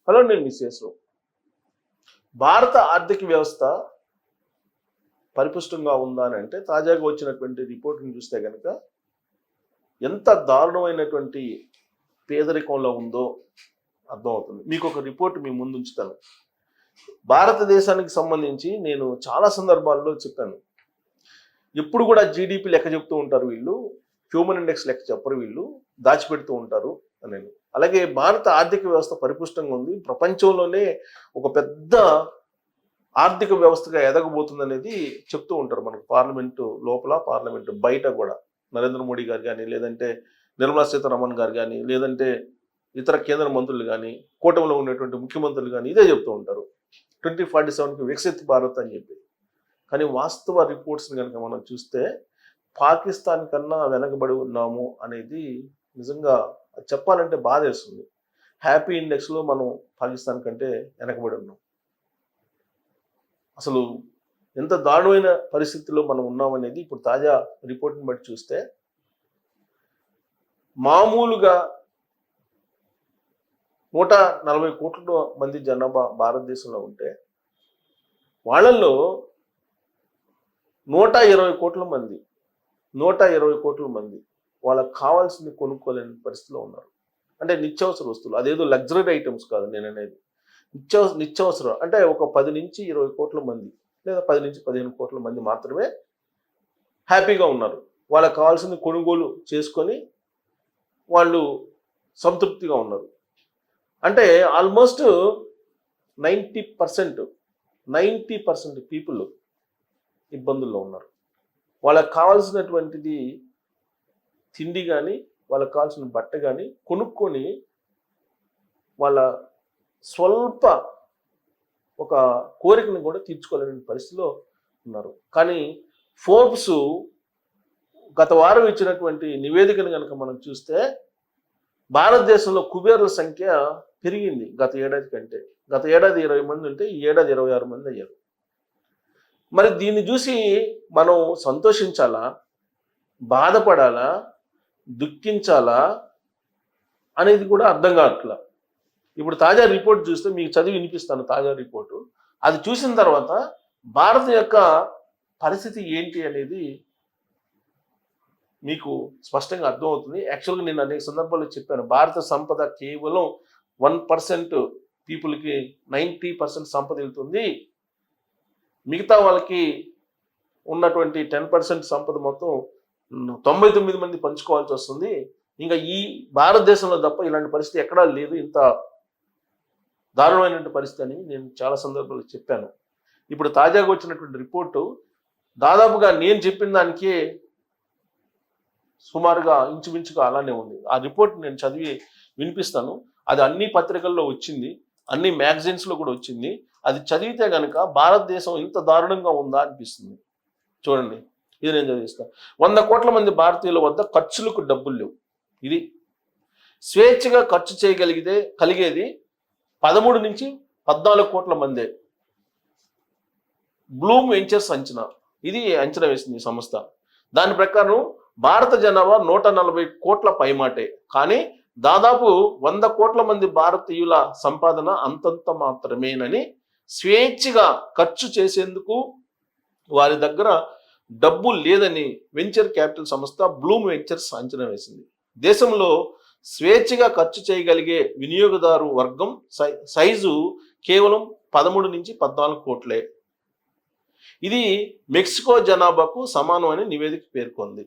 Hello నేను missus భారత ఆర్థిక వ్యవస్థ పరిపుష్టంగా ఉందా అని అంటే తాజాగా వచ్చినటువంటి రిపోర్ట్ని చూస్తే కనుక ఎంత దారుణమైనటువంటి పేదరికంలో ఉందో అర్థమవుతుంది. మీకు ఒక రిపోర్ట్ మీ ముందు ఉంచుతాను. భారతదేశానికి సంబంధించి నేను చాలా సందర్భాల్లో చెప్పాను. ఎప్పుడు కూడా జీడిపి లెక్క చెప్తూ ఉంటారు వీళ్ళు, హ్యూమన్ ఇండెక్స్ లెక్క చెప్పరు వీళ్ళు, దాచిపెడుతూ ఉంటారు అని. అలాగే భారత ఆర్థిక వ్యవస్థ పరిపుష్టంగా ఉంది, ప్రపంచంలోనే ఒక పెద్ద ఆర్థిక వ్యవస్థగా ఎదగబోతుంది అనేది చెప్తూ ఉంటారు మనకు. పార్లమెంటు లోపల, పార్లమెంటు బయట కూడా నరేంద్ర మోడీ గారు కానీ, లేదంటే నిర్మలా సీతారామన్ గారు కానీ, లేదంటే ఇతర కేంద్ర మంత్రులు కానీ, కూటమిలో ఉన్నటువంటి ముఖ్యమంత్రులు కానీ ఇదే చెప్తూ ఉంటారు, 2047కి వికసిత్ భారత్ అని చెప్పి. కానీ వాస్తవ రిపోర్ట్స్ని కనుక మనం చూస్తే పాకిస్తాన్ కన్నా వెనకబడి ఉన్నాము అనేది నిజంగా చెప్పాలంటే బాధ వేస్తుంది. హ్యాపీ ఇండెక్స్లో మనం పాకిస్తాన్ కంటే వెనకబడి ఉన్నాం. అసలు ఎంత దారుణమైన పరిస్థితుల్లో మనం ఉన్నామనేది ఇప్పుడు తాజా రిపోర్ట్ని బట్టి చూస్తే, మామూలుగా 140 కోట్ల మంది జనాభా భారతదేశంలో ఉంటే వాళ్ళల్లో 120 కోట్ల మంది వాళ్ళకి కావాల్సింది కొనుక్కోలేని పరిస్థితిలో ఉన్నారు. అంటే నిత్యావసర వస్తువులు, అదేదో లగ్జరీ ఐటమ్స్ కాదు నేను అనేది, నిత్యావసరం. అంటే ఒక 10 నుంచి 20 కోట్ల మంది లేదా 10 నుంచి 15 కోట్ల మంది మాత్రమే హ్యాపీగా ఉన్నారు. వాళ్ళకి కావాల్సింది కొనుగోలు చేసుకొని వాళ్ళు సంతృప్తిగా ఉన్నారు. అంటే ఆల్మోస్ట్ 90% పీపుల్ ఇబ్బందుల్లో ఉన్నారు. వాళ్ళకి కావాల్సినటువంటిది తిండి కానీ, వాళ్ళకి కావాల్సిన బట్ట కానీ కొనుక్కొని వాళ్ళ స్వల్ప ఒక కోరికను కూడా తీర్చుకోలేని పరిస్థితిలో ఉన్నారు. కానీ ఫోర్బ్స్ గత వారం ఇచ్చినటువంటి నివేదికను కనుక మనం చూస్తే భారతదేశంలో కుబేర్ల సంఖ్య పెరిగింది గత ఏడాది కంటే. గత ఏడాది 20 మంది ఉంటే ఈ ఏడాది 26 మంది అయ్యారు. మరి దీన్ని చూసి మనం సంతోషించాలా, బాధపడాలా, దుఃఖించాలా అనేది కూడా అర్థం కావట్లా. ఇప్పుడు తాజా రిపోర్ట్ చూస్తే మీకు చదివి వినిపిస్తాను. తాజా రిపోర్టు అది చూసిన తర్వాత భారత యొక్క పరిస్థితి ఏంటి అనేది మీకు స్పష్టంగా అర్థమవుతుంది. యాక్చువల్గా నేను అనేక సందర్భాల్లో చెప్పాను, భారత సంపద కేవలం 1% పీపుల్కి 90% సంపద వెళ్తుంది, మిగతా వాళ్ళకి ఉన్నటువంటి 10% సంపద మొత్తం 99 మంది పంచుకోవాల్సి వస్తుంది. ఇంకా ఈ భారతదేశంలో తప్ప ఇలాంటి పరిస్థితి ఎక్కడా లేదు, ఇంత దారుణమైనటువంటి పరిస్థితి అని నేను చాలా సందర్భాల్లో చెప్పాను. ఇప్పుడు తాజాగా వచ్చినటువంటి రిపోర్టు దాదాపుగా నేను చెప్పిన దానికే సుమారుగా ఇంచుమించుగా అలానే ఉంది. ఆ రిపోర్ట్ నేను చదివి వినిపిస్తాను. అది అన్ని పత్రికల్లో వచ్చింది, అన్ని మ్యాగజైన్స్లో కూడా వచ్చింది. అది చదివితే కనుక భారతదేశం ఇంత దారుణంగా ఉందా అనిపిస్తుంది. చూడండి, ఇది నేను చదివిస్తాను. 100 కోట్ల మంది భారతీయుల వద్ద ఖర్చులకు డబ్బులు లేవు. ఇది స్వేచ్ఛగా ఖర్చు కలిగేది 13 నుంచి 14 కోట్ల మందే. బ్లూమ్ వెంచర్స్ అంచనా, ఇది అంచనా వేసింది ఈ సంస్థ. దాని ప్రకారం భారత జనాభా 140 కోట్ల పైమాటే, కానీ దాదాపు 100 కోట్ల మంది భారతీయుల సంపాదన అంతంత మాత్రమేనని, స్వేచ్ఛగా ఖర్చు చేసేందుకు వారి దగ్గర డబ్బు లేదని వెంచర్ క్యాపిటల్ సంస్థ బ్లూమ్ వెంచర్స్ అంచనా వేసింది. దేశంలో స్వేచ్ఛగా ఖర్చు చేయగలిగే వినియోగదారు వర్గం సైజు కేవలం 13 నుంచి 14 కోట్లే. ఇది మెక్సికో జనాభాకు సమానం అని నివేదిక పేర్కొంది.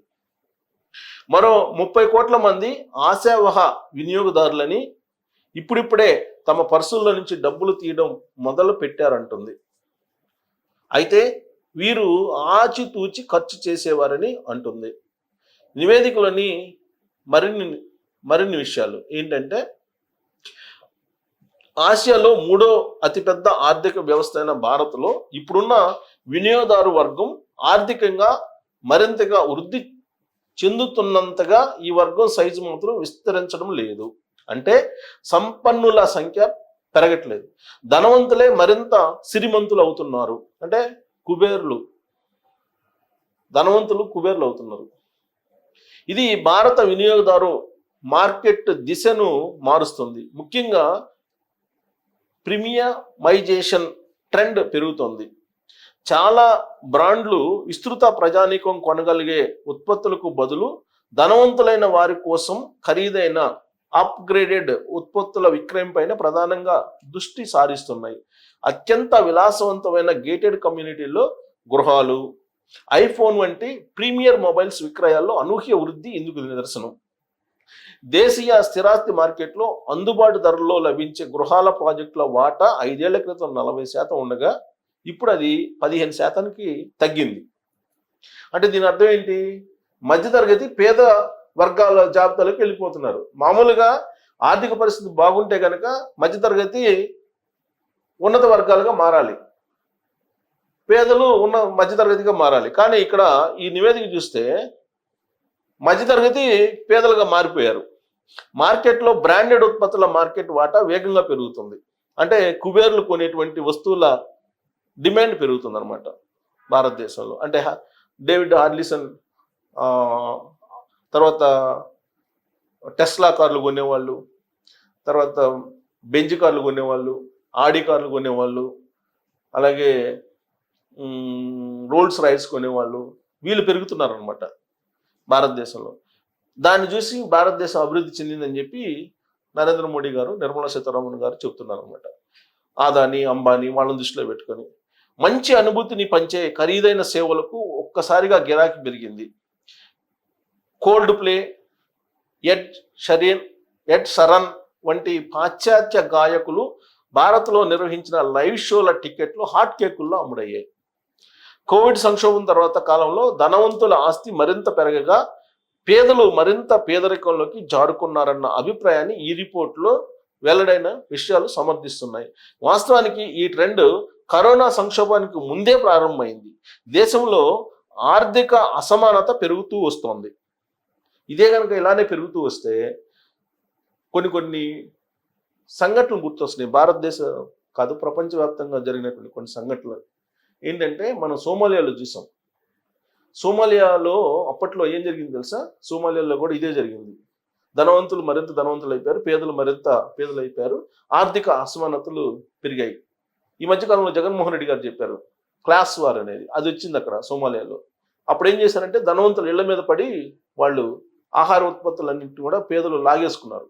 మరో 30 కోట్ల మంది ఆశావహ వినియోగదారులని ఇప్పుడిప్పుడే తమ పర్సుల్లో నుంచి డబ్బులు తీయడం మొదలు పెట్టారంటుంది. అయితే వీరు ఆచితూచి ఖర్చు చేసేవారని అంటుంది. నివేదికలోని మరిన్ని విషయాలు ఏంటంటే, ఆసియాలో 3వ అతిపెద్ద ఆర్థిక వ్యవస్థ అయిన భారత్లో ఇప్పుడున్న వినియోగదారు వర్గం ఆర్థికంగా మరింతగా వృద్ధి చెందుతున్నంతగా ఈ వర్గం సైజు మాత్రం విస్తరించడం లేదు. అంటే సంపన్నుల సంఖ్య పెరగట్లేదు, ధనవంతులే మరింత సిరిమంతులు అవుతున్నారు. అంటే ధనవంతులు కుబేర్లు అవుతున్నారు. ఇది భారత వినియోగదారు మార్కెట్ దిశను మారుస్తుంది. ముఖ్యంగా ప్రీమియమైజేషన్ ట్రెండ్ పెరుగుతోంది. చాలా బ్రాండ్లు విస్తృత ప్రజానీకం కొనగలిగే ఉత్పత్తులకు బదులు ధనవంతులైన వారి కోసం ఖరీదైన అప్గ్రేడెడ్ ఉత్పత్తుల విక్రయం పైన ప్రధానంగా దృష్టి సారిస్తున్నాయి. అత్యంత విలాసవంతమైన గేటెడ్ కమ్యూనిటీల్లో గృహాలు, ఐఫోన్ వంటి ప్రీమియర్ మొబైల్స్ విక్రయాల్లో అనూహ్య వృద్ధి ఇందుకు నిదర్శనం. దేశీయ స్థిరాస్తి మార్కెట్లో అందుబాటు ధరల్లో లభించే గృహాల ప్రాజెక్టుల వాటా 5 ఏళ్ల క్రితం 40% ఉండగా ఇప్పుడు అది 15%కి తగ్గింది. అంటే దీని అర్థం ఏంటి? మధ్యతరగతి పేద వర్గాల జాబితాలోకి వెళ్ళిపోతున్నారు. మామూలుగా ఆర్థిక పరిస్థితి బాగుంటే కనుక మధ్యతరగతి ఉన్నత వర్గాలుగా మారాలి, పేదలు ఉన్న మధ్యతరగతిగా మారాలి. కానీ ఇక్కడ ఈ నివేదిక చూస్తే మధ్యతరగతి పేదలుగా మారిపోయారు. మార్కెట్లో బ్రాండెడ్ ఉత్పత్తుల మార్కెట్ వాటా వేగంగా పెరుగుతుంది. అంటే కుబేర్లు కొనేటువంటి వస్తువుల డిమాండ్ పెరుగుతుంది అనమాట భారతదేశంలో. అంటే డేవిడ్ హార్లిసన్, తర్వాత టెస్లా కార్లు కొనేవాళ్ళు, తర్వాత బెంజ్ కార్లు కొనేవాళ్ళు, ఆడి కార్లు కొనేవాళ్ళు, అలాగే రోల్స్ రాయిస్ కొనేవాళ్ళు, వీళ్ళు పెరుగుతున్నారు అనమాట భారతదేశంలో. దాన్ని చూసి భారతదేశం అభివృద్ధి చెందిందని చెప్పి నరేంద్ర మోడీ గారు, నిర్మలా సీతారామన్ గారు చెప్తున్నారు అనమాట. ఆదాని, అంబానీ వాళ్ళని దృష్టిలో పెట్టుకొని మంచి అనుభూతిని పంచే ఖరీదైన సేవలకు ఒక్కసారిగా గిరాకీ పెరిగింది. కోల్డ్ ప్లే, ఎడ్ షరన్ వంటి పాశ్చాత్య గాయకులు భారత్లో నిర్వహించిన లైవ్ షోల టికెట్లు హాట్ కేకుల్లో అమ్ముడయ్యాయి. కోవిడ్ సంక్షోభం తర్వాత కాలంలో ధనవంతుల ఆస్తి మరింత పెరగగా పేదలు మరింత పేదరికంలోకి జారుకున్నారన్న అభిప్రాయాన్ని ఈ రిపోర్ట్లో వెల్లడైన విషయాలు సమర్థిస్తున్నాయి. వాస్తవానికి ఈ ట్రెండ్ కరోనా సంక్షోభానికి ముందే ప్రారంభమైంది. దేశంలో ఆర్థిక అసమానత పెరుగుతూ వస్తోంది. ఇదే కనుక ఇలానే పెరుగుతూ వస్తే కొన్ని సంఘటనలు గుర్తొస్తున్నాయి. భారతదేశ కాదు, ప్రపంచవ్యాప్తంగా జరిగినటువంటి కొన్ని సంఘటనలు ఏంటంటే, మనం సోమాలియాలో చూసాం. సోమాలియాలో అప్పట్లో ఏం జరిగింది తెలుసా? సోమాలియాలో కూడా ఇదే జరిగింది. ధనవంతులు మరింత ధనవంతులు అయిపోయారు, పేదలు మరింత పేదలు అయిపోయారు, ఆర్థిక అసమానతలు పెరిగాయి. ఈ మధ్యకాలంలో జగన్మోహన్ రెడ్డి గారు చెప్పారు క్లాస్ వార్ అనేది, అది వచ్చింది అక్కడ సోమాలియాలో. అప్పుడు ఏం చేశారంటే, ధనవంతులు ఇళ్ల మీద పడి వాళ్ళు ఆహార ఉత్పత్తులన్నింటినీ కూడా పేదలు లాగేసుకున్నారు.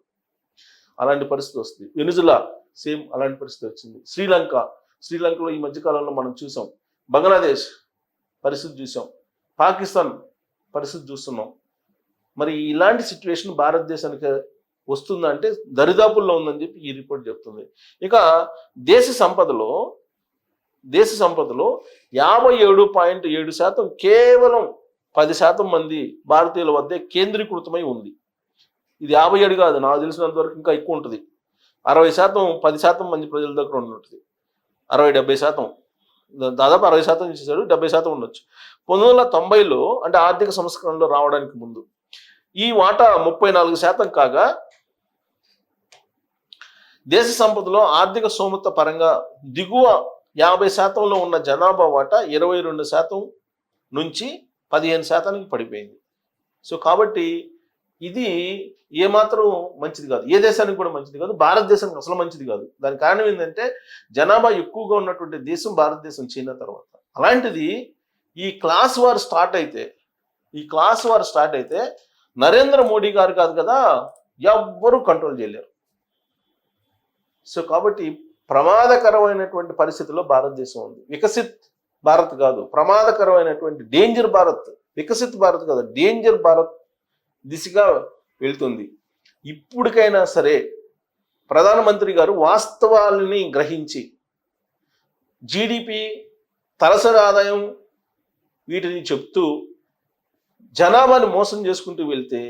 అలాంటి పరిస్థితి వస్తుంది. వెనుజులా సేమ్ అలాంటి పరిస్థితి వచ్చింది. శ్రీలంకలో ఈ మధ్యకాలంలో మనం చూసాం. బంగ్లాదేశ్ పరిస్థితి చూసాం. పాకిస్తాన్ పరిస్థితి చూస్తున్నాం. మరి ఇలాంటి సిచ్యువేషన్ భారతదేశానికి వస్తుందంటే దరిదాపుల్లో ఉందని చెప్పి ఈ రిపోర్ట్ చెప్తుంది. ఇక దేశ సంపదలో 57.7% కేవలం 10% మంది భారతీయుల వద్దే కేంద్రీకృతమై ఉంది. ఇది 57 కాదు, నాకు తెలిసినంత వరకు ఇంకా ఎక్కువ ఉంటుంది. 60%, 10% మంది ప్రజల దగ్గర ఉంటుంది. 60-70%, దాదాపు 60% ఇచ్చేసాడు, 70% ఉండొచ్చు. 1990లో అంటే ఆర్థిక సంస్కరణలో రావడానికి ముందు ఈ వాటా 34% కాగా, దేశ సంపదలో ఆర్థిక స్తోమత పరంగా దిగువ 50%లో ఉన్న జనాభా వాటా 22% నుంచి 15%కి పడిపోయింది. సో కాబట్టి ఇది ఏమాత్రం మంచిది కాదు, ఏ దేశానికి కూడా మంచిది కాదు, భారతదేశానికి అసలు మంచిది కాదు. దానికి కారణం ఏంటంటే, జనాభా ఎక్కువగా ఉన్నటువంటి దేశం భారతదేశం, చైనా తర్వాత. అలాంటిది ఈ క్లాస్ వార్ స్టార్ట్ అయితే నరేంద్ర మోడీ గారు కాదు కదా, ఎవ్వరూ కంట్రోల్ చేయలేరు. సో కాబట్టి ప్రమాదకరమైనటువంటి పరిస్థితుల్లో భారతదేశం ఉంది. వికసిత్ భారత్ కాదు, ప్రమాదకరమైనటువంటి డేంజర్ భారత్, వికసిత్ భారత్ కాదు, డేంజర్ భారత్ దిశగా వెళ్తుంది. ఇప్పటికైనా సరే ప్రధానమంత్రి గారు వాస్తవాలని గ్రహించి జీడిపి, తలసరి ఆదాయం వీటిని చెప్తూ జనాభాని మోసం చేసుకుంటూ వెళ్తే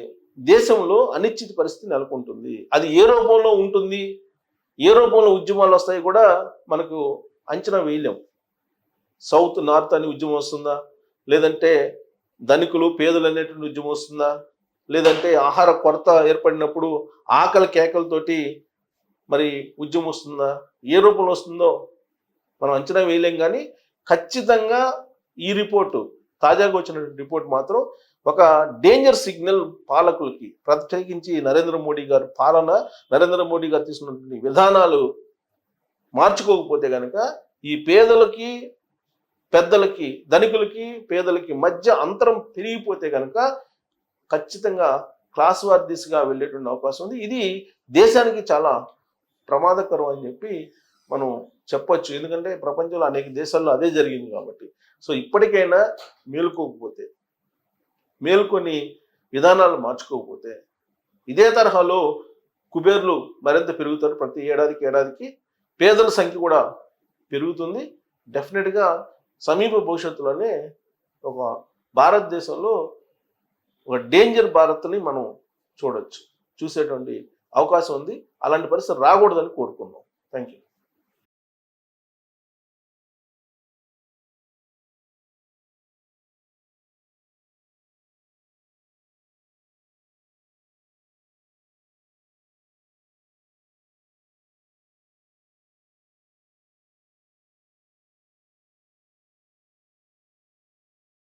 దేశంలో అనిశ్చిత పరిస్థితి నెలకొంటుంది. అది ఏ రూపంలో ఉంటుంది, ఏ రూపంలో ఉద్యమాలు వస్తాయి కూడా మనకు అంచనా వేయలేం. సౌత్ నార్త్ అని ఉద్యమం వస్తుందా, లేదంటే ధనికులు పేదలు అనేటువంటి ఉద్యమం వస్తుందా, లేదంటే ఆహార కొరత ఏర్పడినప్పుడు ఆకలి కేకలతోటి మరి ఉద్యమం వస్తుందా, ఏ రూపంలో వస్తుందో మనం అంచనా వేయలేం. కానీ ఖచ్చితంగా ఈ రిపోర్టు, తాజాగా వచ్చిన రిపోర్ట్ మాత్రం ఒక డేంజర్ సిగ్నల్ పాలకులకి, ప్రత్యేకించి నరేంద్ర మోడీ గారి పాలన, నరేంద్ర మోడీ గారు తీసుకున్నటువంటి విధానాలు మార్చుకోకపోతే కనుక ఈ పేదలకి పెద్దలకి, ధనికులకి పేదలకి మధ్య అంతరం పెరిగిపోతే కనుక ఖచ్చితంగా క్లాస్ వార్ దిశగా వెళ్ళేటువంటి అవకాశం ఉంది. ఇది దేశానికి చాలా ప్రమాదకరం అని చెప్పి మనం చెప్పొచ్చు. ఎందుకంటే ప్రపంచంలో అనేక దేశాల్లో అదే జరిగింది కాబట్టి. సో ఇప్పటికైనా మేలుకోకపోతే, మేలుకొని విధానాలు మార్చుకోకపోతే ఇదే తరహాలో కుబేర్లు మరింత పెరుగుతారు. ప్రతి ఏడాదికి పేదల సంఖ్య కూడా పెరుగుతుంది. డెఫినెట్గా సమీప భవిష్యత్తులోనే ఒక భారతదేశంలో ఒక డేంజర్ భారత్ని మనం చూసేటువంటి అవకాశం ఉంది. అలాంటి పరిస్థితి రాకూడదని కోరుకుందాం.